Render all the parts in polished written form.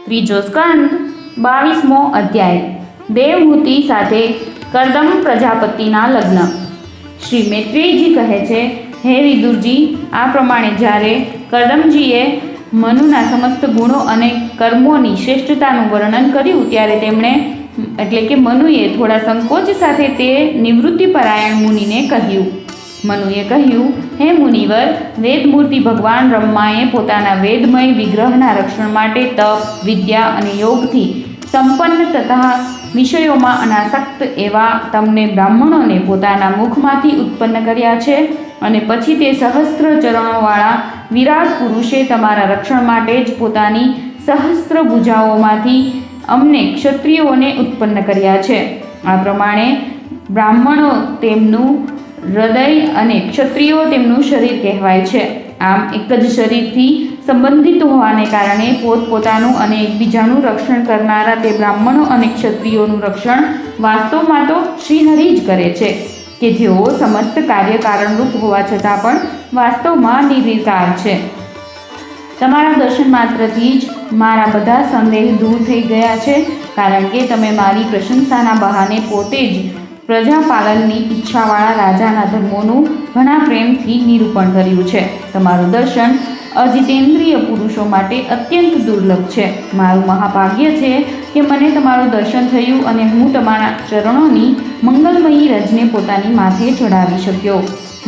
ત્રીજો સ્કંદ 22મો અધ્યાય દેવહૂતિ સાથે કરદમ પ્રજાપતિના લગ્ન। શ્રી મૈત્રેયજી કહે છે, હે વિદુરજી, આ પ્રમાણે જ્યારે કરદમજીએ મનુના સમસ્ત ગુણો અને કર્મોની શ્રેષ્ઠતાનું વર્ણન કર્યું ત્યારે તેમણે એટલે કે મનુએ થોડા સંકોચ સાથે તે નિવૃત્તિપરાયણ મુનિને કહ્યું। મનુએ કહ્યું, હે મુનિવર, વેદમૂર્તિ ભગવાન બ્રહ્માએ પોતાના વેદમય વિગ્રહના રક્ષણ માટે તપ, વિદ્યા અને યોગથી સંપન્ન તથા વિષયોમાં અનાસક્ત એવા તમને બ્રાહ્મણોને પોતાના મુખમાંથી ઉત્પન્ન કર્યા છે અને પછી તે સહસ્ત્ર ચરણોવાળા વિરાટ પુરુષે તમારા રક્ષણ માટે જ પોતાની સહસ્ત્ર ભુજાઓમાંથી અમને ક્ષત્રિયોને ઉત્પન્ન કર્યા છે। આ પ્રમાણે બ્રાહ્મણો તેમનું હૃદય અને ક્ષત્રિયો તેમનું શરીર કહેવાય છે। આમ એક જ શરીરથી સંબંધિત હોવાને કારણે પોતપોતાનું અને એકબીજાનું રક્ષણ કરનારા તે બ્રાહ્મણો અને ક્ષત્રિયોનું રક્ષણ વાસ્તવમાં તો શ્રીહરિ જ કરે છે કે જેઓ સમસ્ત કાર્ય કારણરૂપ હોવા છતાં પણ વાસ્તવમાં નિર્વિકાર છે। તમારા દર્શન માત્રથી જ મારા બધા સંદેહ દૂર થઈ ગયા છે, કારણ કે તમે મારી પ્રશંસાના બહાને પોતે જ પ્રજાપાલનની ઈચ્છાવાળા રાજાના ધર્મોનું ઘણા પ્રેમથી નિરૂપણ કર્યું છે। તમારું દર્શન અજિતેન્દ્રિય પુરુષો માટે અત્યંત દુર્લભ છે। મારું મહાભાગ્ય છે કે મને તમારું દર્શન થયું અને હું તમારા ચરણોની મંગલમયી રજને પોતાની માથે ચઢાવી શક્યો।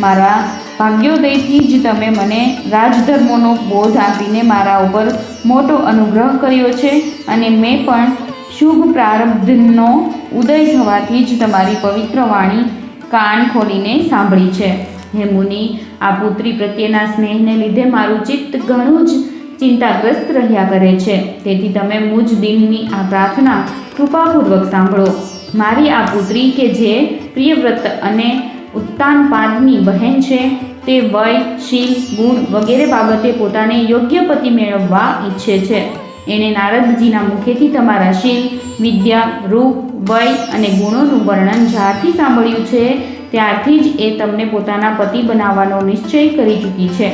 મારા ભાગ્યોદયથી જ તમે મને રાજધર્મોનો બોધ આપીને મારા ઉપર મોટો અનુગ્રહ કર્યો છે અને મેં પણ શુભ પ્રારબ્ધનો ઉદય થવાથી જ તમારી પવિત્ર વાણી કાન ખોલીને સાંભળી છે। હે મુનિ, આ પુત્રી પ્રત્યેના સ્નેહને લીધે મારું ચિત્ત ઘણું જ ચિંતાગ્રસ્ત રહ્યા કરે છે, તેથી તમે મુજ દિનની આ પ્રાર્થના કૃપાપૂર્વક સાંભળો। મારી આ પુત્રી કે જે પ્રિયવ્રત અને ઉત્તાનપાદની બહેન છે, તે વય, શીલ, ગુણ વગેરે બાબતે પોતાને યોગ્ય પતિ મેળવવા ઈચ્છે છે। એણે નારદજીના મુખેથી તમારા શીલ, વિદ્યા, રૂપ, વય અને ગુણોનું વર્ણન જ્યારથી સાંભળ્યું છે ત્યારથી જ એ તમને પોતાના પતિ બનાવવાનો નિશ્ચય કરી ચૂકી છે।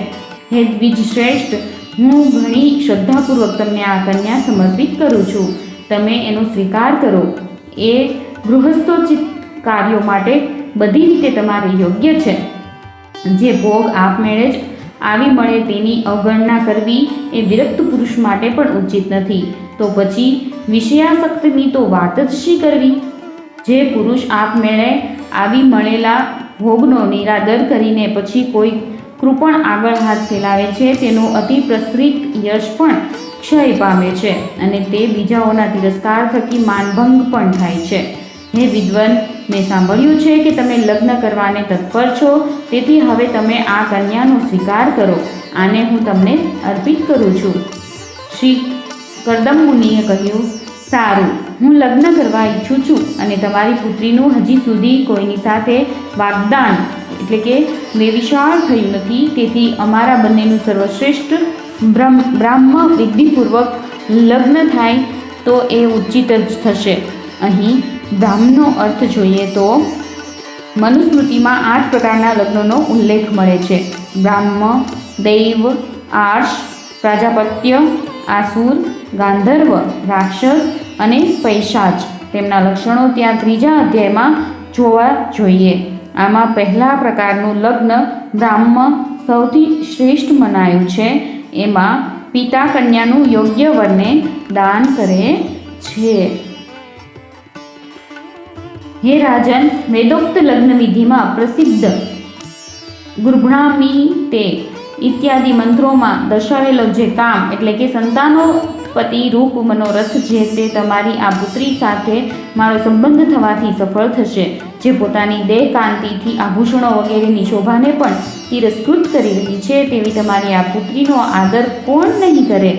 હે દ્વિજ શ્રેષ્ઠ, હું ઘણી શ્રદ્ધાપૂર્વક તમને આ કન્યા સમર્પિત કરું છું, તમે એનો સ્વીકાર કરો। એ ગૃહસ્થોચિત કાર્યો માટે બધી રીતે તમારે યોગ્ય છે। જે ભોગ આપમેળે જ આવી મળે તેની અવગણના કરવી એ વિરક્ત પુરુષ માટે પણ ઉચિત નથી, તો પછી વિષયાસક્તની તો વાત જ શી કરવી? જે પુરુષ આપમેળે આવી મળેલા ભોગનો નિરાદર કરીને પછી કોઈ કૃપણ આગળ હાથ ફેલાવે છે તેનું અતિ પ્રસરિત યશ પણ ક્ષય પામે છે અને તે બીજાઓના તિરસ્કાર થકી માનભંગ પણ થાય છે। હે વિદ્વન, મેં સાંભળ્યું છે કે તમે લગ્ન કરવાને તત્પર છો, તેથી હવે તમે આ કન્યાનો સ્વીકાર કરો। આને હું તમને અર્પિત કરું છું। શ્રી કરદમ મુનિએ કહ્યું, સારું, હું લગ્ન કરવા ઈચ્છું છું અને તમારી પુત્રીનું હજી સુધી કોઈની સાથે વાગ્દાન એટલે કે વેવિશાળ થયું નથી, તેથી અમારા બંનેનું સર્વશ્રેષ્ઠ બ્રાહ્મ વિધિપૂર્વક લગ્ન થાય તો એ ઉચિત જ થશે। અહીં બ્રાહ્મનો અર્થ જોઈએ તો મનુસ્મૃતિમાં 8 પ્રકારના લગ્નનો ઉલ્લેખ મળે છે: બ્રાહ્મ, દૈવ, આર્ષ, પ્રાજાપત્ય, આસુર, ગાંધર્વ, રાક્ષસ અને પૈશાચ। તેમના લક્ષણો ત્યાં 3જા અધ્યાયમાં જોવા જોઈએ। આમાં પહેલા પ્રકારનું લગ્ન બ્રાહ્મ સૌથી શ્રેષ્ઠ મનાયું છે। એમાં પિતા કન્યાનું યોગ્ય વરને દાન કરે છે। હે રાજન, વેદોક્ત લગ્ન વિધિમાં પ્રસિદ્ધ ગુર્ભણામી તે ઇત્યાદિ મંત્રોમાં દર્શાવેલો જે કામ એટલે કે સંતાનોત્પત્તિ રૂપ મનોરથ જે તે તમારી આ પુત્રી સાથે મારો સંબંધ થવાથી સફળ થશે। જે પોતાની દેહ કાંતિથી આભૂષણો વગેરેની શોભાને પણ તિરસ્કૃત કરી રહી છે તેવી તમારી આ પુત્રીનો આદર કોણ નહીં કરે?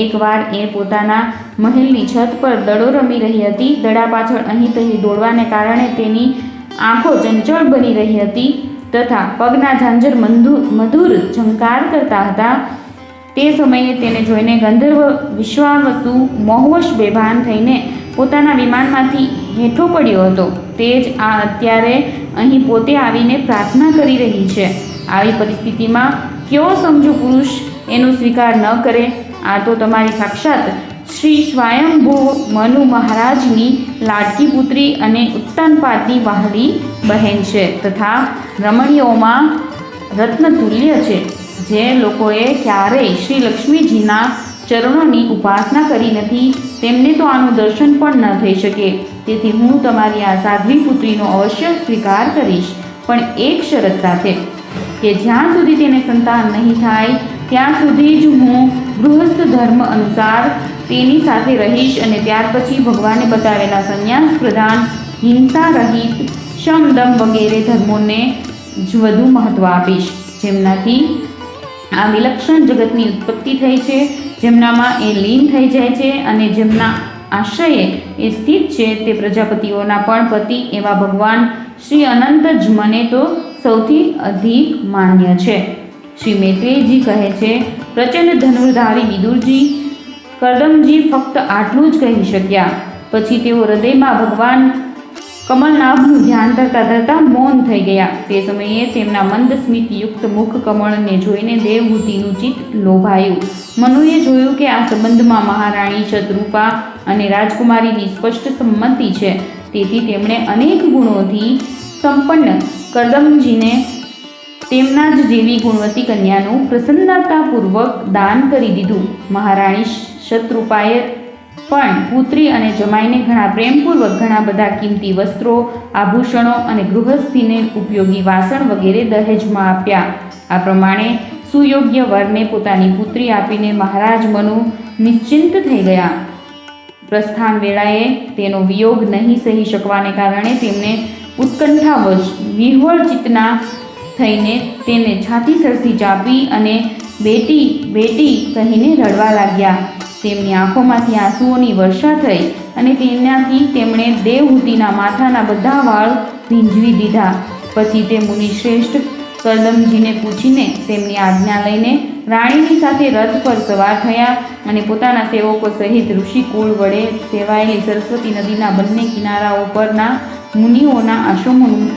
એકવાર એ પોતાના મહેલની છત પર દડો રમી રહી હતી। દડા પાછળ અહીં તહીં દોડવાને કારણે તેની આંખો ચંચળ બની રહી હતી તથા પગના ઝાંઝર મધુર ઝંકાર કરતા હતા। તે સમયે તેને જોઈને ગંધર્વ વિશ્વાવસુ મોહવશ બેભાન થઈને પોતાના વિમાનમાંથી હેઠો પડ્યો હતો। તે જ આ અત્યારે અહીં પોતે આવીને પ્રાર્થના કરી રહી છે। આવી પરિસ્થિતિમાં કયો સમજો પુરુષ એનો સ્વીકાર ન કરે? આ તો તમારી સાક્ષાત શ્રી સ્વયંભૂ મનુ મહારાજની લાડકી પુત્રી અને ઉત્તાનપાદની વહાલી બહેન છે તથા રમણીઓમાં રત્નતુલ્ય છે. જે લોકોએ ક્યારેય શ્રી લક્ષ્મીજીના ચરણોની ઉપાસના કરી નથી તેમને તો આનું દર્શન પણ ન થઈ શકે. તેથી હું તમારી આ સાધ્વી પુત્રીનો અવશ્ય સ્વીકાર કરીશ, પણ એક શરત સાથે કે જ્યાં સુધી તેને સંતાન નહીં થાય ત્યાં સુધી જ હું ગૃહસ્થ ધર્મ અનુસાર તેની સાથે રહીશ અને ત્યાર પછી ભગવાને બતાવેલા સંન્યાસ પ્રધાન, હિંસા રહિત, શમદમ વગેરે ધર્મોને જ વધુ મહત્ત્વ આપીશ, જેમનાથી આ વિલક્ષણ જગતની ઉત્પત્તિ થઈ છે, જેમનામાં એ લીન થઈ જાય છે અને જેમના આશ્રયે એ સ્થિત છે તે પ્રજાપતિઓના પણ પતિ એવા ભગવાન શ્રી અનંત જ મને તો સૌથી અધિક માન્ય છે. શ્રી મૈત્રેયજી કહે છે, પ્રચંડ ધનુર્ધારી વિદુરજી, કર્દમજી ફક્ત આટલું જ કહી શક્યા. પછી તેઓ હૃદયમાં ભગવાન કમલનાભનું ધ્યાન ધરતા ધરતા મૌન થઈ ગયા. તે સમયે તેમના મંદ સ્મિતયુક્ત મુખ કમળને જોઈને દેવહૂતિનું ચિત્ત લોભાયું. મનુએ જોયું કે આ સંબંધમાં મહારાણી શતરૂપા અને રાજકુમારીની સ્પષ્ટ સંમતિ છે. તેથી તેમણે અનેક ગુણોથી સંપન્ન કર્દમજીને તેમના જ જેવી ગુણવતી કન્યાનું પ્રસન્નતાપૂર્વક દાન કરી દીધું. મહારાણી શતરૂપાએ પણ પુત્રી અને જમાઈને ઘણા પ્રેમપૂર્વક ઘણા બધા કિંમતી વસ્ત્રો, આભૂષણો અને ગૃહસ્થીને ઉપયોગી વાસણ વગેરે દહેજમાં આપ્યા. આ પ્રમાણે સુયોગ્ય વરને પોતાની પુત્રી આપીને મહારાજ મનુ નિશ્ચિંત થઈ ગયા. પ્રસ્થાન વેળાએ તેનો વિયોગ નહીં સહી શકવાને કારણે તેમને ઉત્કંઠાવશ વિહ્વળ ચિત્તના થઈને તેને છાતી સરસી ચાપી અને બેટી બેટી કહીને રડવા લાગ્યા. તેમની આંખોમાંથી આંસુઓની વર્ષા થઈ અને તેનાથી તેમણે દેવહૂતિના માથાના બધા વાળ ભીંજવી દીધા. પછી તે મુનિશ્રેષ્ઠ કર્દમજીને પૂછીને તેમની આજ્ઞા લઈને રાણીની સાથે રથ પર સવાર થયા અને પોતાના સેવકો સહિત ઋષિકુળ વડે સેવાયેલી સરસ્વતી નદીના બંને કિનારાઓ પરના મુનિઓના આશ્રમોનું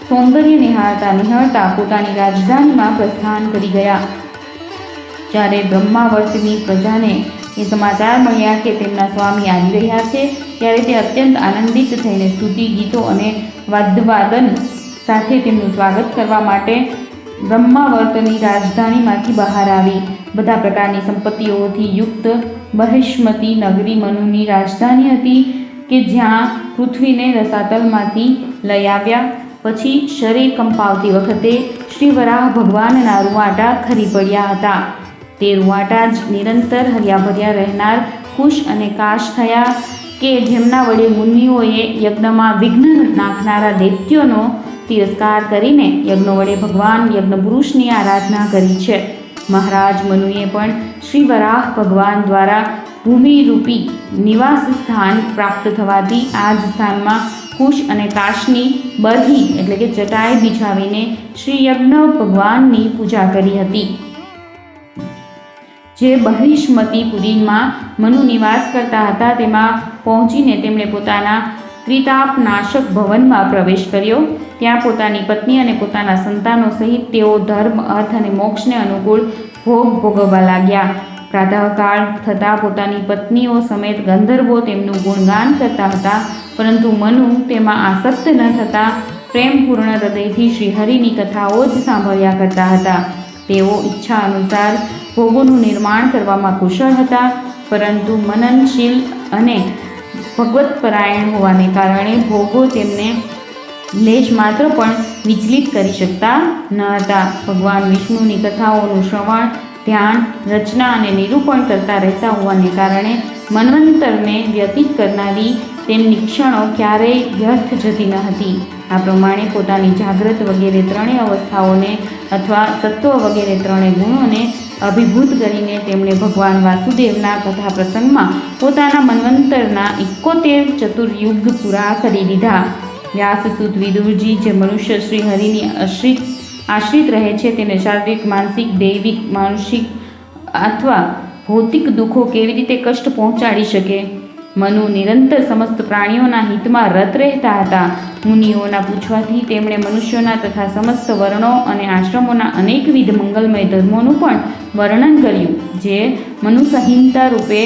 સૌંદર્ય નિહાળતા પોતાની રાજધાનીમાં પ્રસ્થાન કરી ગયા. જ્યારે બ્રહ્માવર્તની પ્રજાને એ સમાચાર મળ્યા કે તેમના સ્વામી આવી રહ્યા છે ત્યારે તે અત્યંત આનંદિત થઈને સ્તુતિ ગીતો અને વાદ્યવાદન સાથે તેમનું સ્વાગત કરવા માટે બ્રહ્માવર્તની રાજધાનીમાંથી બહાર આવી. બધા પ્રકારની સંપત્તિઓથી યુક્ત બહિષ્મતી નગરી મનુની રાજધાની હતી કે જ્યાં પૃથ્વીને રસાતલમાંથી લઈ આવ્યા પછી શરીર કંપાવતી વખતે શ્રી વરાહ ભગવાનના રૂવાટા ખરી પડ્યા હતા. તે રૂવાટા જ નિરંતર હર્યાભર્યા રહેનાર કુશ અને કાશ થયા કે જેમના વડે મુનિઓએ યજ્ઞમાં વિઘ્ન નાખનારા દૈત્યોનો તિરસ્કાર કરીને યજ્ઞો વડે ભગવાન યજ્ઞપુરુષની આરાધના કરી છે. મહારાજ મનુએ પણ શ્રી વરાહ ભગવાન દ્વારા ભૂમિરૂપી નિવાસ સ્થાન પ્રાપ્ત થવાથી આ જ સ્થાનમાં કુશ અને કાશની બરહી એટલે કે ચટાઈ બિછાવીને શ્રી યજ્ઞ ભગવાનની પૂજા કરી હતી. જે બહિષ્મતીપુરીમાં મનુ નિવાસ કરતા હતા તેમાં પહોંચીને તેમણે પોતાના ત્રિતાપનાશક ભવનમાં પ્રવેશ કર્યો. ત્યાં પોતાની પત્ની અને પોતાના સંતાનો સહિત તેઓ ધર્મ, અર્થ અને મોક્ષને અનુકૂળ ભોગ ભોગવવા લાગ્યા. પ્રાતઃકાળ થતાં પોતાની પત્નીઓ સમેત ગંધર્વો તેમનું ગુણગાન કરતા હતા, પરંતુ મનુ તેમાં આસક્ત ન થતાં પ્રેમપૂર્ણ હૃદયથી શ્રીહરિની કથાઓ જ સાંભળ્યા કરતા હતા. તેઓ ઈચ્છા અનુસાર ભોગોનું નિર્માણ કરવામાં કુશળ હતા, પરંતુ મનનશીલ અને ભગવતપરાયણ હોવાને કારણે ભોગો તેમને લેશ માત્ર પણ વિચલિત કરી શકતા ન હતા. ભગવાન વિષ્ણુની કથાઓનું શ્રવણ, ધ્યાન, રચના અને નિરૂપણ કરતા રહેતા હોવાને કારણે મન્વંતરને વ્યતીત કરનારી તેમની ક્ષણો ક્યારેય વ્યર્થ જતી ન હતી. આ પ્રમાણે પોતાની જાગ્રત વગેરે ત્રણેય અવસ્થાઓને અથવા સત્વ વગેરે ત્રણેય ગુણોને અભિભૂત કરીને તેમણે ભગવાન વાસુદેવના કથા પ્રસંગમાં પોતાના મન્વંતરના 71 ચતુર્યુગ પૂરા કરી દીધા. વ્યાસસુત વિદુરજી, જે મનુષ્ય શ્રી હરિની આશ્રિત રહે છે, તેને શારીરિક, માનસિક, દૈવિક, માનુષિક અથવા ભૌતિક દુઃખો કેવી રીતે કષ્ટ પહોંચાડી શકે? મનુ નિરંતર સમસ્ત પ્રાણીઓના હિતમાં રત રહેતા હતા. મુનિઓના પૂછવાથી તેમણે મનુષ્યોના તથા સમસ્ત વર્ણો અને આશ્રમોના અનેકવિધ મંગલમય ધર્મોનું પણ વર્ણન કર્યું, જે મનુસંહિતા રૂપે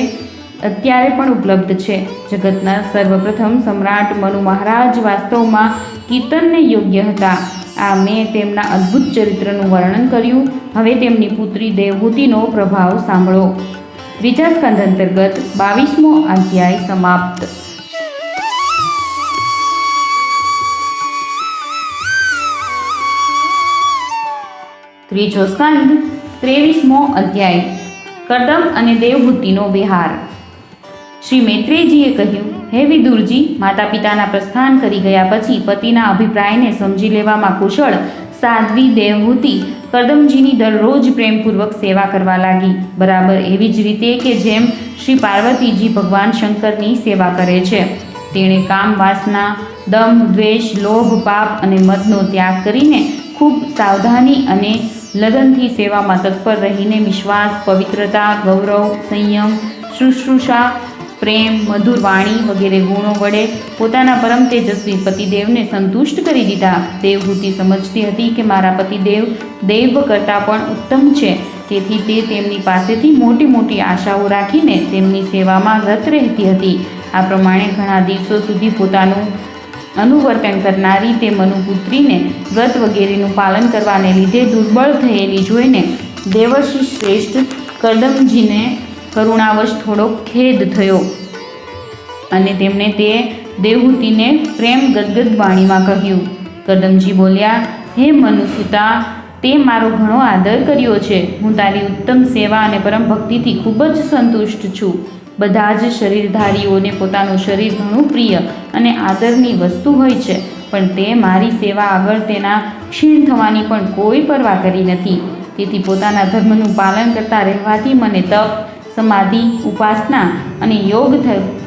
અત્યારે પણ ઉપલબ્ધ છે. જગતના સર્વપ્રથમ સમ્રાટ મનુ મહારાજ વાસ્તવમાં કીર્તનને યોગ્ય હતા. આ મેં તેમના અદ્ભુત ચરિત્રનું વર્ણન કર્યું. હવે તેમની પુત્રી દેવહૂતિનો પ્રભાવ સાંભળો. ત્રીજા સ્કંદ અંતર્ગત 22મો અધ્યાય સમાપ્ત. ત્રીજો સ્કંદ 23મો અધ્યાય કર્દમ અને દેવહૂતિનો વિહાર. શ્રી મૈત્રેયજીએ કહ્યું, હે વિદુરજી, માતા પિતાના પ્રસ્થાન કરી ગયા પછી પતિના અભિપ્રાયને સમજી લેવામાં કુશળ સાધ્વી દેવહૂતિ કર્દમજીની દરરોજ પ્રેમપૂર્વક સેવા કરવા લાગી. બરાબર એવી જ રીતે કે જેમ શ્રી પાર્વતીજી ભગવાન શંકરની સેવા કરે છે. તેણે કામ, વાસના, દંભ, દ્વેષ, લોભ, પાપ અને મદનો ત્યાગ કરીને ખૂબ સાવધાની અને લગનથી સેવામાં તત્પર રહીને વિશ્વાસ, પવિત્રતા, ગૌરવ, સંયમ, શુશ્રૂષા, પ્રેમ, મધુર વાણી વગેરે ગુણો વડે પોતાના પરમ તેજસ્વી પતિદેવને સંતુષ્ટ કરી દીધા. દેવહૂતિ સમજતી હતી કે મારા પતિદેવ દૈવ કરતાં પણ ઉત્તમ છે, તેથી તે તેમની પાસેથી મોટી મોટી આશાઓ રાખીને તેમની સેવામાં રત રહેતી હતી. આ પ્રમાણે ઘણા દિવસો સુધી પોતાનું અનુવર્તન કરનારી તે મનુપુત્રીને વ્રત વગેરેનું પાલન કરવાને લીધે દુર્બળ થયેલી જોઈને દેવર્ષિ શ્રેષ્ઠ કર્દમજીને કરુણાવશ થોડો ખેદ થયો અને તેમણે તે દેવહૂતિને પ્રેમ ગદગદ વાણીમાં કહ્યું. કર્દમજી બોલ્યા, હે મનુસુતા, તે મારો ઘણો આદર કર્યો છે. હું તારી ઉત્તમ સેવા અને પરમ ભક્તિથી ખૂબ જ સંતુષ્ટ છું. બધા જ શરીરધારીઓને પોતાનું શરીર ઘણું પ્રિય અને આદરની વસ્તુ હોય છે, પણ તે મારી સેવા આગળ તેના ક્ષીણ થવાની પણ કોઈ પરવા કરી નથી. તેથી પોતાના ધર્મનું પાલન કરતા રહેવાથી મને તપ, સમાધિ, ઉપાસના અને યોગ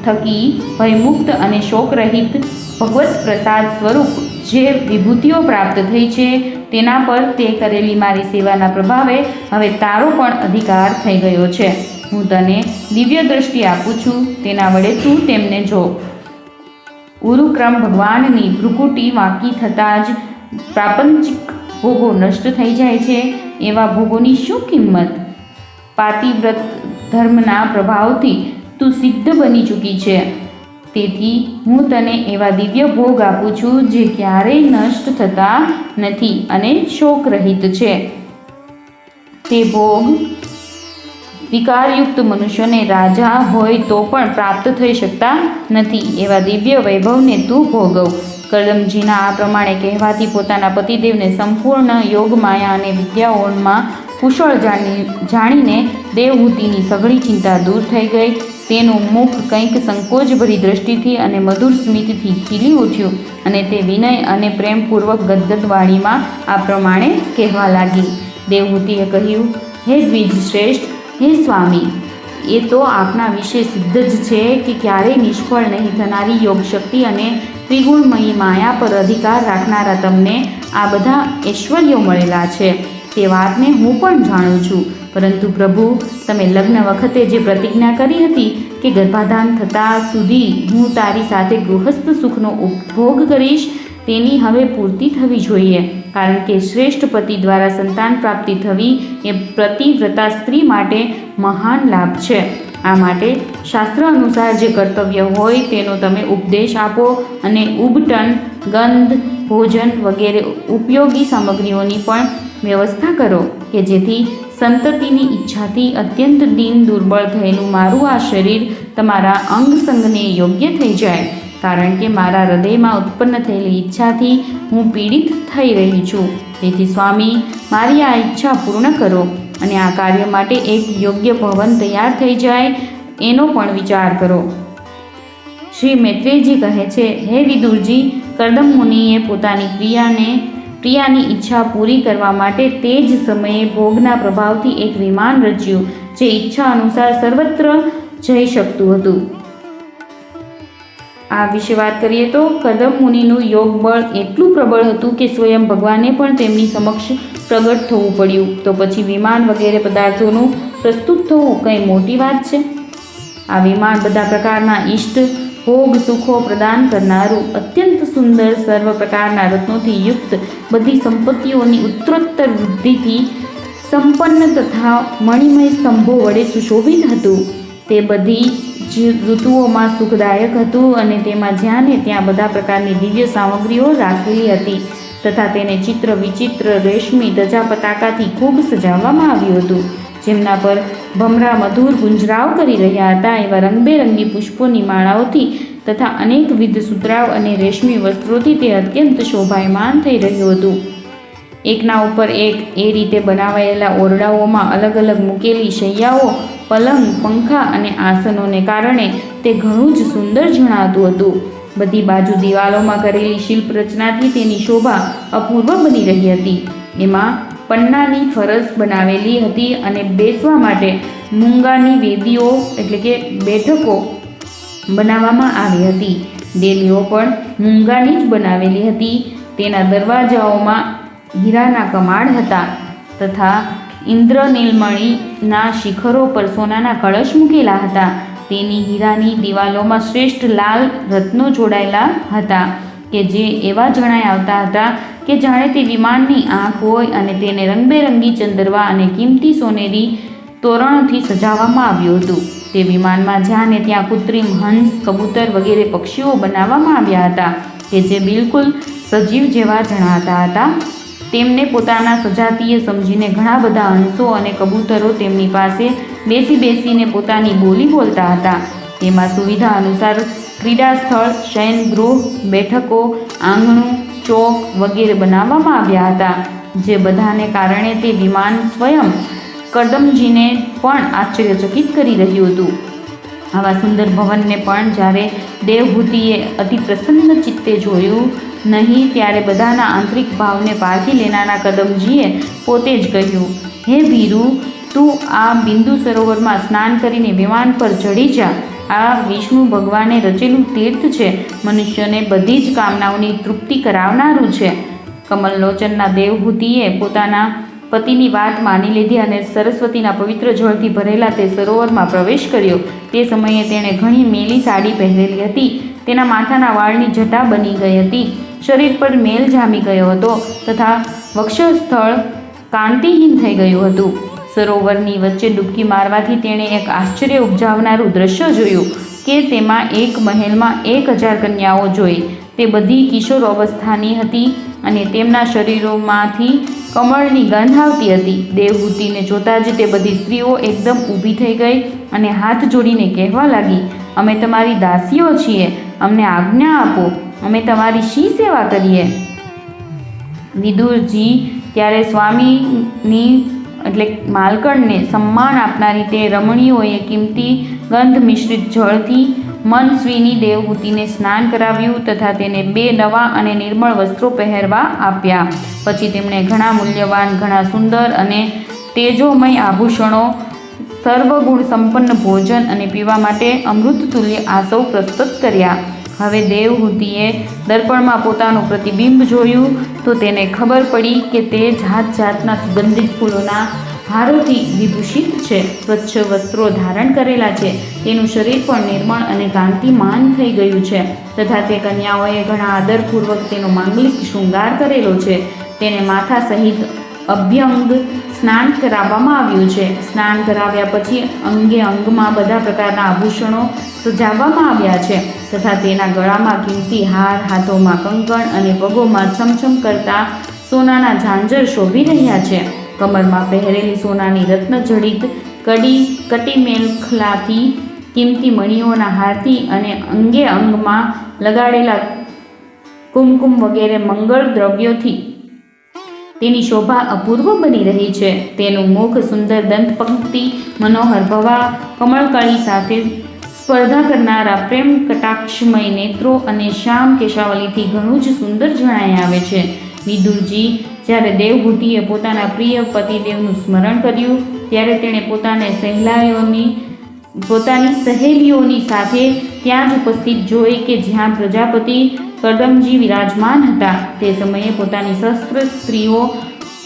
થકી ભયમુક્ત અને શોકરહિત ભગવત પ્રસાદ સ્વરૂપ જે વિભૂતિઓ પ્રાપ્ત થઈ છે તેના પર તે કરેલી મારી સેવાના પ્રભાવે હવે તારો પણ અધિકાર થઈ ગયો છે. હું તને દિવ્ય દૃષ્ટિ આપું છું, તેના વડે તું તેમને જો. ઉરુક્રમ ભગવાનની ભ્રુકુટી વાંકી થતાં જ પ્રાપંચિક ભોગો નષ્ટ થઈ જાય છે, એવા ભોગોની શું કિંમત? પાતિવ્રત ધર્મના પ્રભાવથી તું સિદ્ધ બની ચૂકી છે. તેથી હું તને એવા દિવ્ય ભોગ આપું છું જે ક્યારેય નષ્ટ થતા નથી અને શોકરહિત છે. તે ભોગ વિકારયુક્ત મનુષ્યને રાજા હોય તો પણ પ્રાપ્ત થઈ શકતા નથી. એવા દિવ્ય વૈભવને તું ભોગવ. કર્દમજીના આ પ્રમાણે કહેવાથી પોતાના પતિદેવને સંપૂર્ણ યોગ, માયા અને વિદ્યાઓમાં કુશળ જાણીને દેવહૂતિની સઘળી ચિંતા દૂર થઈ ગઈ. તેનું મુખ કંઈક સંકોચભરી દ્રષ્ટિથી અને મધુર સ્મિતથી ખીલી ઉઠ્યું અને તે વિનય અને પ્રેમપૂર્વક ગદગદ વાણીમાં આ પ્રમાણે કહેવા લાગી. દેવહૂતિએ કહ્યું, હે દ્વિજશ્રેષ્ઠ, હે સ્વામી, એ તો આપના વિશે સિદ્ધ જ છે કે ક્યારેય નિષ્ફળ નહીં થનારી યોગ શક્તિ અને ત્રિગુણમયી માયા પર અધિકાર રાખનારા તમને આ બધા ઐશ્વર્યો મળેલા છે. તે વાતને હું પણ જાણું છું, પરંતુ પ્રભુ, તમે લગ્ન વખતે જે પ્રતિજ્ઞા કરી હતી કે ગર્ભાધાન થતાં સુધી હું તારી સાથે ગૃહસ્થ સુખનો ઉપભોગ કરીશ, તેની હવે પૂર્તિ થવી જોઈએ. કારણ કે શ્રેષ્ઠ પતિ દ્વારા સંતાન પ્રાપ્તિ થવી એ પ્રતિવ્રતા સ્ત્રી માટે મહાન લાભ છે. આ માટે શાસ્ત્ર અનુસાર જે કર્તવ્ય હોય તેનો તમે ઉપદેશ આપો અને ઉબટન, ગંધ, ભોજન વગેરે ઉપયોગી સામગ્રીઓની પણ વ્યવસ્થા કરો કે જેથી સંતતિની ઈચ્છાથી અત્યંત દીન દુર્બળ થયેલું મારું આ શરીર તમારા અંગ સંગને યોગ્ય થઈ જાય. કારણ કે મારા હૃદયમાં ઉત્પન્ન થયેલી ઈચ્છાથી હું પીડિત થઈ રહી છું. તેથી સ્વામી, મારી આ ઈચ્છા પૂર્ણ કરો અને આ કાર્ય માટે એક યોગ્ય ભવન તૈયાર થઈ જાય એનો પણ વિચાર કરો. શ્રી મૈત્રેયજી કહે છે, હે વિદુરજી, કર્દમ મુનિએ પોતાની પ્રિયાની ઈચ્છા પૂરી કરવા માટે તે જ સમયે ભોગના પ્રભાવથી એક વિમાન રચ્યું જે ઈચ્છા અનુસાર સર્વત્ર જઈ શકતું હતું. આ વિશે વાત કરીએ તો કર્દમ મુનિનું યોગ બળ એટલું પ્રબળ હતું કે સ્વયં ભગવાને પણ તેમની સમક્ષ પ્રગટ થવું પડ્યું. તો પછી વિમાન વગેરે પદાર્થોનું પ્રસ્તુત થવું કંઈ મોટી વાત છે? આ વિમાન બધા પ્રકારના ઇષ્ટ ભોગ સુખો પ્રદાન કરનારું, અત્યંત સુંદર, સર્વ પ્રકારના રત્નોથી યુક્ત, બધી સંપત્તિઓની ઉત્તરોત્તર વૃદ્ધિથી સંપન્ન તથા મણિમય સ્તંભો વડે સુશોભિત હતું. તે બધી જ ઋતુઓમાં સુખદાયક હતું અને તેમાં જ્યાં ને ત્યાં બધા પ્રકારની દિવ્ય સામગ્રીઓ રાખેલી હતી તથા તેને ચિત્ર વિચિત્ર રેશમી ધજા પતાકાથી ખૂબ સજાવવામાં આવ્યું હતું, જેમના પર ભમરા મધુર ગુંજરાવ કરી રહ્યા હતા એવા રંગબેરંગી પુષ્પોની માળાઓથી તથા અનેકવિધ સુતરાવ અને રેશમી વસ્ત્રોથી તે અત્યંત શોભાયમાન થઈ રહ્યું હતું. એકના ઉપર એક એ રીતે બનાવાયેલા ઓરડાઓમાં અલગ અલગ મૂકેલી શૈયાઓ, પલંગ, પંખા અને આસનોને કારણે તે ઘણું જ સુંદર જણાતું હતું. બધી બાજુ દિવાલોમાં કરેલી શિલ્પ રચનાથી તેની શોભા અપૂર્વ બની રહી હતી. એમાં પન્નાની ફરસ બનાવેલી હતી અને બેસવા માટે મૂંગાની વેદીઓ એટલે કે બેઠકો બનાવવામાં આવી હતી. ડેલીઓ પણ મૂંગાની જ બનાવેલી હતી. તેના દરવાજાઓમાં હીરાના કમાડ હતા તથા ઇન્દ્રનીલમણીના શિખરો પર સોનાના કળશ મૂકેલા હતા. તેની હીરાની દિવાલોમાં શ્રેષ્ઠ લાલ રત્નો જોડાયેલા હતા કે જે એવા જણાઈ આવતા હતા કે જાણે તે વિમાનની આંખ હોય અને તેને રંગબેરંગી ચંદરવા અને કિંમતી સોનેરી તોરણોથી સજાવવામાં આવ્યું હતું. તે વિમાનમાં જ્યાં ને ત્યાં કૃત્રિમ હંસ, કબૂતર વગેરે પક્ષીઓ બનાવવામાં આવ્યા હતા કે જે બિલકુલ સજીવ જેવા જણાતા હતા. તેમને પોતાના સજાતીય સમજીને ઘણા બધા હંસો અને કબૂતરો તેમની પાસે બેસીને પોતાની બોલી બોલતા હતા. તેમાં સુવિધા અનુસાર ક્રીડા સ્થળ, શયનગૃહ, બેઠકો, આંગણું, ચોક વગેરે બનાવવામાં આવ્યા હતા, જે બધાને કારણે તે વિમાન સ્વયં કદમજીને પણ આશ્ચર્યચકિત કરી રહ્યું હતું. આવા સુંદર ભવનને પણ જ્યારે દેવહૂતિએ અતિ પ્રસન્ન ચિત્તે જોયું નહીં ત્યારે બધાના આંતરિક ભાવને પારખી લેનારા કદમજીએ પોતે જ કહ્યું, હે વીરુ, તું આ બિંદુ સરોવરમાં સ્નાન કરીને વિમાન પર ચડી જા. આ વિષ્ણુ ભગવાને રચેલું તીર્થ છે. મનુષ્યને બધી જ કામનાઓની તૃપ્તિ કરાવનારું છે. કમલલોચનના દેવહૂતિએ પોતાના પતિની વાત માની લીધી અને સરસ્વતીના પવિત્ર જળથી ભરેલા તે સરોવરમાં પ્રવેશ કર્યો. તે સમયે તેણે ઘણી મેલી સાડી પહેરેલી હતી. તેના માથાના વાળની જટા બની ગઈ હતી. શરીર પર મેલ જામી ગયો હતો તથા વક્ષસ્થળ કાંતિહીન થઈ ગયું હતું. સરોવરની વચ્ચે ડૂબકી મારવાથી તેણે એક આશ્ચર્ય ઉપજાવનારું દ્રશ્ય જોયું કે તેમાં એક મહેલમાં 1000 કન્યાઓ જોઈ. તે બધી કિશોર અવસ્થાની હતી અને તેમના શરીરોમાંથી કમળની ગંધ આવતી હતી. દેવહૂતિને જોતાં જ તે બધી સ્ત્રીઓ એકદમ ઊભી થઈ ગઈ અને હાથ જોડીને કહેવા લાગી, અમે તમારી દાસીઓ છીએ, અમને આજ્ઞા આપો, અમે તમારી શી સેવા કરીએ. વિદુરજી ત્યારે સ્વામીની એટલે માલકણને સન્માન આપનારી તે રમણીઓએ કિંમતી ગંધ મિશ્રિત જળથી મનસ્વીની દેવહૂતિને સ્નાન કરાવ્યું તથા તેને 2 નવા અને નિર્મળ વસ્ત્રો પહેરવા આપ્યા. પછી તેમણે ઘણા મૂલ્યવાન, ઘણા સુંદર અને તેજોમય આભૂષણો, સર્વગુણ સંપન્ન ભોજન અને પીવા માટે અમૃત તુલ્ય આસવ પ્રસ્તુત કર્યા. હવે દેવહૂતિએ દર્પણમાં પોતાનું પ્રતિબિંબ જોયું તો તેને ખબર પડી કે તે જાત જાતના સુગંધિત ફૂલોના હારોથી વિભૂષિત છે. સ્વચ્છ વસ્ત્રો ધારણ કરેલા છે. તેનું શરીર પણ નિર્મળ અને કાંતિમાન થઈ ગયું છે તથા તે કન્યાઓએ ઘણા આદરપૂર્વક તેનો માંગલિક શૃંગાર કરેલો છે. તેને માથા સહિત અભ્યંગ સ્નાન કરાવવામાં આવ્યું છે. સ્નાન કરાવ્યા પછી અંગે અંગમાં બધા પ્રકારના આભૂષણો સજાવવામાં આવ્યા છે તથા તેના ગળામાં કિંમતી હાર, હાથોમાં કંકણ અને પગોમાં છમછમ કરતા સોનાના ઝાંઝર શોભી રહ્યા છે. કમરમાં પહેરેલી સોનાની રત્નજડિત કટી મેખલાથી, કિંમતી મણીઓના હારથી અને અંગે અંગમાં લગાડેલા કુમકુમ વગેરે મંગળ દ્રવ્યોથી તેની શોભા અપૂર્વ બની રહી છે. તેનું મુખ સુંદર દંતપંક્તિ, મનોહર ભવા, કમળકળી સાથે સ્પર્ધા કરનારા પ્રેમ કટાક્ષમય નેત્રો અને શ્યામ કેશાવલીથી ઘણું જ સુંદર જણાઈ આવે છે. વિદુરજી જ્યારે દેવહૂતિએ પોતાના પ્રિય પતિદેવનું સ્મરણ કર્યું ત્યારે તેણે પોતાની સહેલીઓની સાથે ત્યાં જ ઉપસ્થિત જોઈ કે જ્યાં પ્રજાપતિ કદમજી વિરાજમાન હતા. તે સમયે પોતાની શસ્ત્ર સ્ત્રીઓ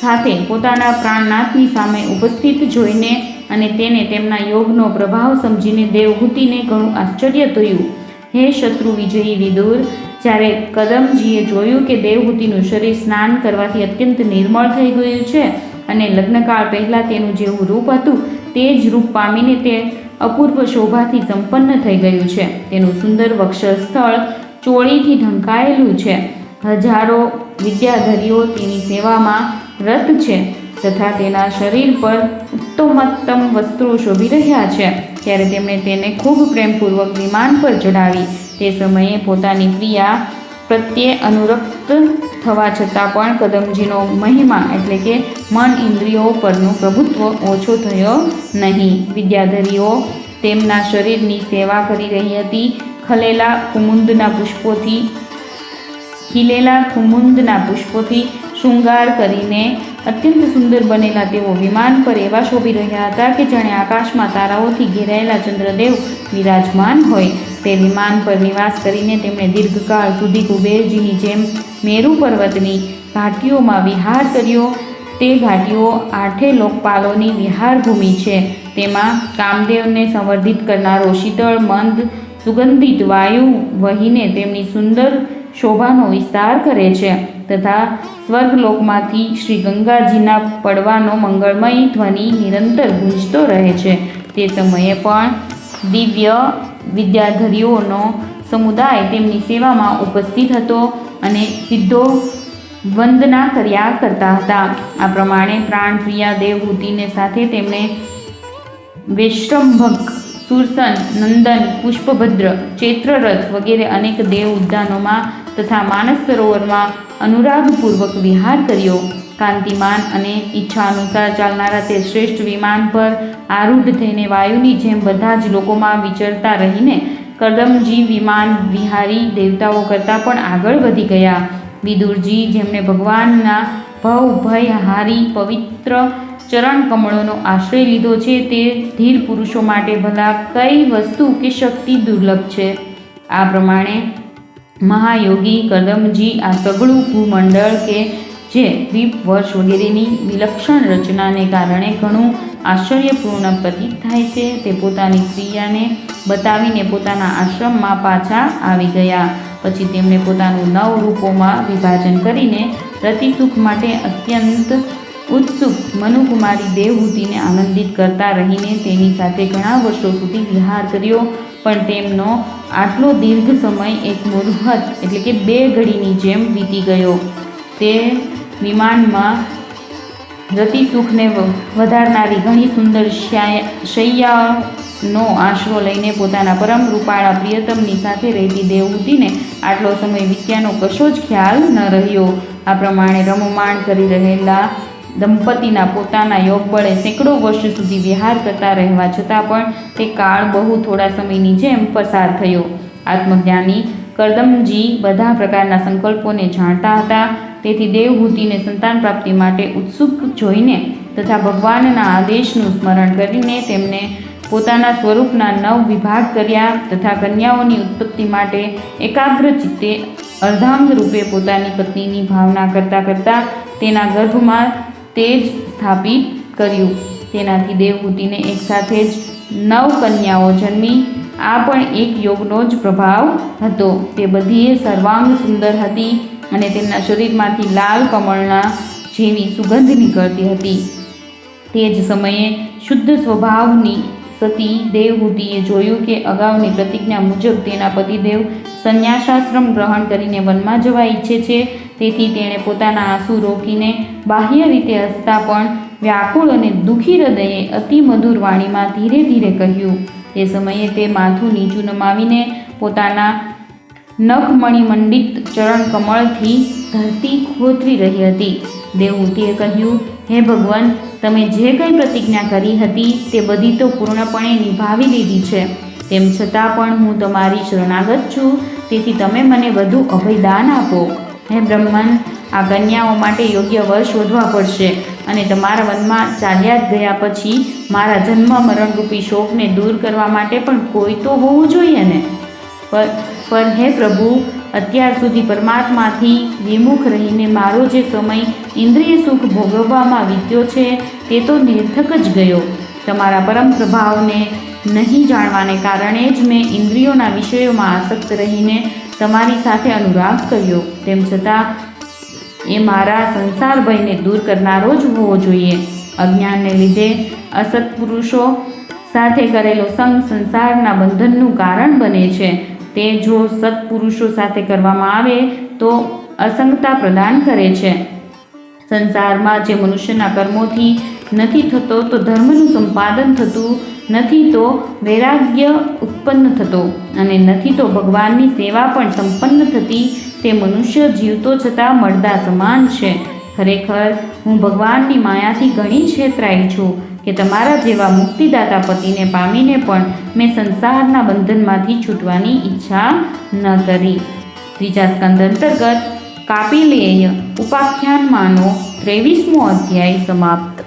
સાથે પોતાના પ્રાણનાથની સામે ઉપસ્થિત જોઈને અને તેને તેમના યોગનો પ્રભાવ સમજીને દેવહૂતિને ઘણું આશ્ચર્ય થયું. હે શત્રુ વિજયી વિદુર, જ્યારે કદમજીએ જોયું કે દેવહૂતિનું શરીર સ્નાન કરવાથી અત્યંત નિર્મળ થઈ ગયું છે અને લગ્નકાળ પહેલાં તેનું જેવું રૂપ હતું તે જ રૂપ પામીને તે અપૂર્વ શોભાથી સંપન્ન થઈ ગયું છે. તેનું સુંદર વક્ષસ્થળ ચોળીથી ઢંકાયેલું છે. હજારો વિદ્યાધરીઓ તેની સેવામાં રત છે તથા તેના શરીર પર ઉત્તમોત્તમ વસ્ત્રો શોભી રહ્યા છે. ત્યારે તેમણે તેને ખૂબ પ્રેમપૂર્વક વિમાન પર ચઢાવી. તે સમયે પોતાની પ્રિયા પ્રત્યે અનુરક્ત થવા છતાં પણ કદમજીનો મહિમા એટલે કે મન ઇન્દ્રિયો પરનું પ્રભુત્વ ઓછો થયો નહીં. વિદ્યાધરીઓ તેમના શરીરની સેવા કરી રહી હતી. ખિલેલા કુમુદના પુષ્પોથી શૃંગાર કરીને અત્યંત સુંદર બનેલા તેઓ વિમાન પર એવા શોભી રહ્યા હતા કે જાણે આકાશમાં તારાઓથી ઘેરાયેલા ચંદ્રદેવ વિરાજમાન હોય. તે વિમાન પર નિવાસ કરીને તેમણે દીર્ઘકાળ સુધી કુબેરજીની જેમ મેરુ પર્વતની ઘાટીઓમાં વિહાર કર્યો. તે ઘાટીઓ 8 લોકપાલોની વિહારભૂમિ છે. તેમાં કામદેવને સંવર્ધિત કરનારો શીતળ મંદ સુગંધિત વાયુ વહીને તેમની સુંદર શોભાનો વિસ્તાર કરે છે તથા સ્વર્ગલોકમાંથી શ્રી ગંગાજીના પડવાનો મંગળમય ધ્વનિ નિરંતર ગુંજતો રહે છે. તે સમયે પણ દિવ્ય વિદ્યાધરીઓનો સમુદાય તેમની સેવામાં ઉપસ્થિત હતો અને સિદ્ધો વંદના કર્યા કરતા હતા. આ પ્રમાણે પ્રાણપ્રિયા દેવહૂતિને સાથે તેમણે વૈશ્રંભક, સુરસન, નંદન, પુષ્પભદ્ર, ચૈત્રરથ વગેરે અનેક દેવ ઉદ્યાનોમાં તથા માનસ સરોવરમાં અનુરાગપૂર્વક વિહાર કર્યો. કાંતિમાન અને ઈચ્છા અનુસાર ચાલનારા તે શ્રેષ્ઠ વિમાન પર આરૂઢ થઈને વાયુની જેમ બધા જ લોકોમાં વિચરતા રહીને કદમજી વિમાન વિહારી દેવતાઓ કરતાં પણ આગળ વધી ગયા. વિદુરજી, જેમણે ભગવાનના ભવભયહારી પવિત્ર ચરણ કમળોનો આશ્રય લીધો છે, તે ધીર પુરુષો માટે ભલા કઈ વસ્તુ કે શક્તિ દુર્લભ છે. આ પ્રમાણે મહાયોગી કદમજી આ સઘળું ભૂમંડળ કે જે દ્વીપ, વર્ષ વગેરેની વિલક્ષણ રચનાને કારણે ઘણું આશ્ચર્યપૂર્ણ પ્રતીત થાય છે, તે પોતાની ક્રિયાને બતાવીને પોતાના આશ્રમમાં પાછા આવી ગયા. પછી તેમણે પોતાનું 9 રૂપોમાં વિભાજન કરીને રતિસુખ માટે અત્યંત ઉત્સુક મનુકુમારી દેવહૂતિને આનંદિત કરતા રહીને તેની સાથે ઘણા વર્ષો સુધી વિહાર કર્યો. પણ તેમનો આટલો દીર્ઘ સમય એક મુહૂર્ત એટલે કે 2 ઘડીની જેમ વીતી ગયો. તે વિમાનમાં રતિસુખને વધારનારી ઘણી સુંદર શૈયાનો આશરો લઈને પોતાના પરમ રૂપાળા પ્રિયતમની સાથે રહેતી દેવહૂતિને આટલો સમય વીત્યાનો કશો જ ખ્યાલ ન રહ્યો. આ પ્રમાણે રમમાણ કરી રહેલા દંપતીના પોતાના યોગબળે સેંકડો વર્ષ સુધી વિહાર કરતા રહેવા છતાં પણ તે કાળ બહુ થોડા સમયની જેમ પસાર થયો. આત્મજ્ઞાની કરદમજી બધા પ્રકારના સંકલ્પોને જાણતા હતા. તેથી દેવહૂતિને સંતાન પ્રાપ્તિ માટે ઉત્સુક જોઈને તથા ભગવાનના આદેશનું સ્મરણ કરીને તેમને પોતાના સ્વરૂપના 9 વિભાગ કર્યા તથા કન્યાઓની ઉત્પત્તિ માટે એકાગ્ર ચિત્તે અર્ધાંગ રૂપે પોતાની પત્નીની ભાવના કરતાં કરતાં તેના ગર્ભમાં તેજ સ્થાપિત કર્યું. તેનાથી દેવહૂતિને એક સાથે જ 9 કન્યાઓ જન્મી. આ પણ એક યોગનો જ પ્રભાવ હતો. તે બધીએ સર્વાંગ સુંદર હતી અને તેમના શરીરમાંથી લાલ કમળના જેવી સુગંધ નીકળતી હતી. તે જ સમયે શુદ્ધ સ્વભાવની સતી દેવહૂતિએ જોયું કે અગાઉની પ્રતિજ્ઞા મુજબ તેના પતિદેવ સંન્યાસાશ્રમ ગ્રહણ કરીને વનમાં જવા ઈચ્છે છે. તેથી તેણે પોતાના આંસુ રોકીને બાહ્ય રીતે હસતા પણ વ્યાકુળ અને દુઃખી હૃદયે અતિ મધુર વાણીમાં ધીરે ધીરે કહ્યું. તે સમયે તે માથું નીચું નમાવીને પોતાના નખમણિમંડિત ચરણ કમળથી ધરતી ખોતરી રહી હતી. દેવહૂતિએ કહ્યું, હે ભગવાન, તમે જે કંઈ પ્રતિજ્ઞા કરી હતી તે બધી તો પૂર્ણપણે નિભાવી લીધી છે. તેમ છતાં પણ હું તમારી શરણાગત છું. તેથી તમે મને વધુ અભયદાન આપો. હે બ્રહ્મન, આ કન્યાઓ માટે યોગ્ય વર શોધવા પડશે અને તમારા વનમાં ચાલ્યા જ ગયા પછી મારા જન્મ મરણરૂપી શોકને દૂર કરવા માટે પણ કોઈ તો હોવું જોઈએ ને. પર હે પ્રભુ, અત્યાર સુધી પરમાત્માથી વિમુખ રહીને મારો જે સમય ઇન્દ્રિય સુખ ભોગવવામાં વીત્યો છે તે તો નિરર્થક જ ગયો. તમારા પરમ પ્રભાવને નહીં જાણવાને કારણે જ મેં ઇન્દ્રિયોના વિષયોમાં આસક્ત રહીને તમારી સાથે અનુરાગ કર્યો. તેમ છતાં એ મારા સંસાર ભયને દૂર કરનારો જ હોવો જોઈએ. અજ્ઞાનને લીધે અસત્પુરુષો સાથે કરેલો સંગ સંસારના બંધનનું કારણ બને છે. તે જો સત્પુરુષો સાથે કરવામાં આવે તો અસંગતા પ્રદાન કરે છે. સંસારમાં જે મનુષ્યના કર્મોથી નથી થતો તો ધર્મનું સંપાદન થતું, નથી તો વૈરાગ્ય ઉત્પન્ન થતો અને નથી તો ભગવાનની સેવા પણ સંપન્ન થતી, તે મનુષ્ય જીવતો છતાં મરદા સમાન છે. ખરેખર હું ભગવાનની માયાથી ઘણી છેતરાઈ છું કે તમારા જેવા મુક્તિદાતા પતિને પામીને પણ મેં સંસારના બંધનમાંથી છૂટવાની ઈચ્છા ન કરી. ત્રીજા સ્કંદ અંતર્ગત કાપિલેય ઉપાખ્યાનમાંનો 23મો અધ્યાય સમાપ્ત.